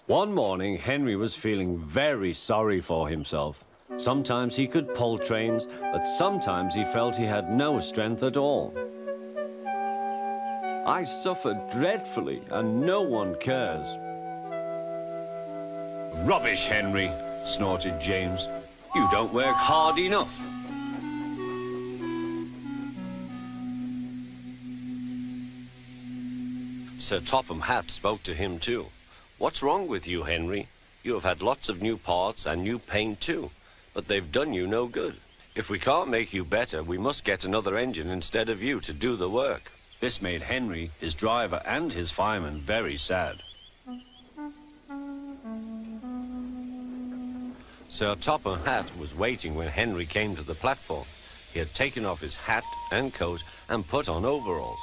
One morning, Henry was feeling very sorry for himself. Sometimes he could pull trains, but sometimes he felt he had no strength at all. I suffered dreadfully, and no one cares. Rubbish, Henry, snorted James. You don't work hard enough. Sir Topham Hatt spoke to him too. What's wrong with you, Henry? You have had lots of new parts and new paint too, but they've done you no good. If we can't make you better, we must get another engine instead of you to do the work. This made Henry, his driver, and his fireman very sad. Sir Topham Hatt was waiting when Henry came to the platform. He had taken off his hat and coat and put on overalls.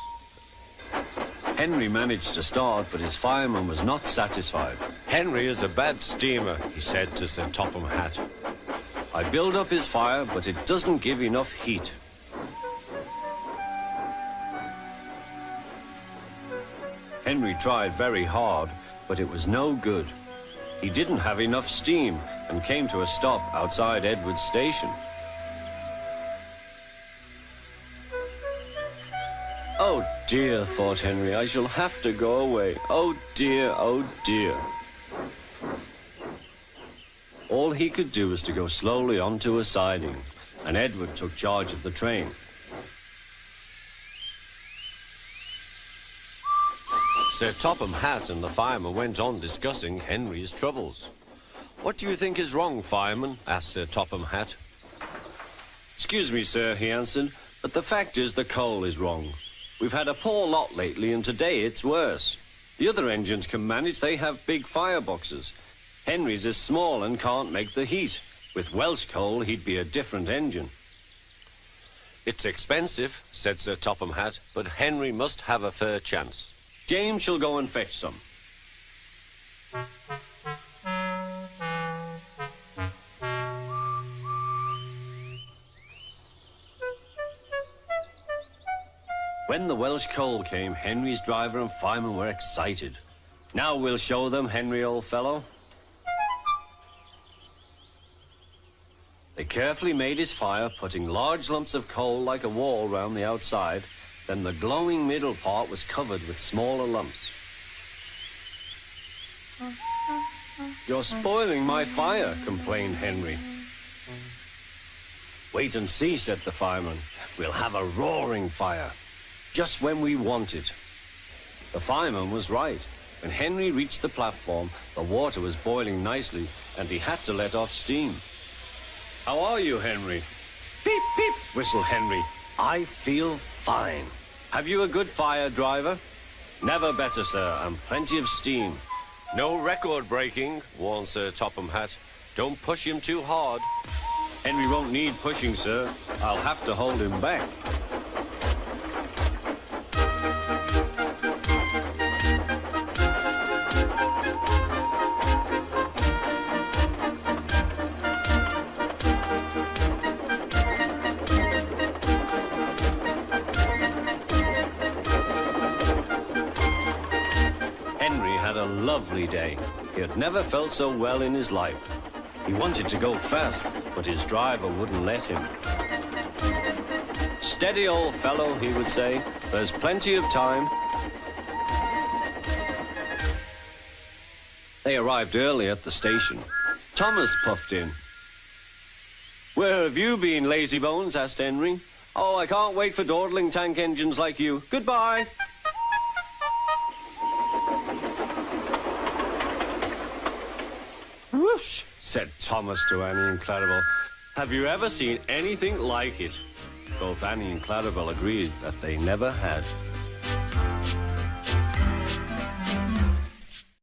Henry managed to start, but his fireman was not satisfied. Henry is a bad steamer, he said to Sir Topham Hatt. I build up his fire, but it doesn't give enough heat. Henry tried very hard, but it was no good. He didn't have enough steam and came to a stop outside Edward's station. Oh dear, thought Henry, I shall have to go away. Oh dear, oh dear. All he could do was to go slowly onto a siding, and Edward took charge of the train. Sir Topham Hatt and the fireman went on discussing Henry's troubles. What do you think is wrong, fireman? Asked Sir Topham Hatt. Excuse me, sir, he answered, but the fact is the coal is wrong. We've had a poor lot lately, and today it's worse. The other engines can manage, they have big fireboxes. Henry's is small and can't make the heat. With Welsh coal, he'd be a different engine. It's expensive, said Sir Topham Hatt, but Henry must have a fair chance. James shall go and fetch some. When the Welsh coal came, Henry's driver and fireman were excited. Now we'll show them, Henry, old fellow. They carefully made his fire, putting large lumps of coal like a wall round the outside. Then the glowing middle part was covered with smaller lumps. You're spoiling my fire, complained Henry. Wait and see, said the fireman. We'll have a roaring fire, just when we want it. The fireman was right. When Henry reached the platform, the water was boiling nicely, and he had to let off steam. How are you, Henry? Beep, beep, whistled Henry. I feel fine. Have you a good fire, driver? Never better, sir, and plenty of steam. No record breaking, warned Sir Topham Hatt. Don't push him too hard. Henry won't need pushing, sir. I'll have to hold him back. Lovely day. He had never felt so well in his life. He wanted to go fast, but his driver wouldn't let him. Steady, old fellow, he would say. There's plenty of time. They arrived early at the station. Thomas puffed in. Where have you been, lazybones? Asked Henry. Oh, I can't wait for dawdling tank engines like you. Goodbye. Whoosh, said Thomas to Annie and Clarabel. Have you ever seen anything like it? Both Annie and Clarabel agreed that they never had.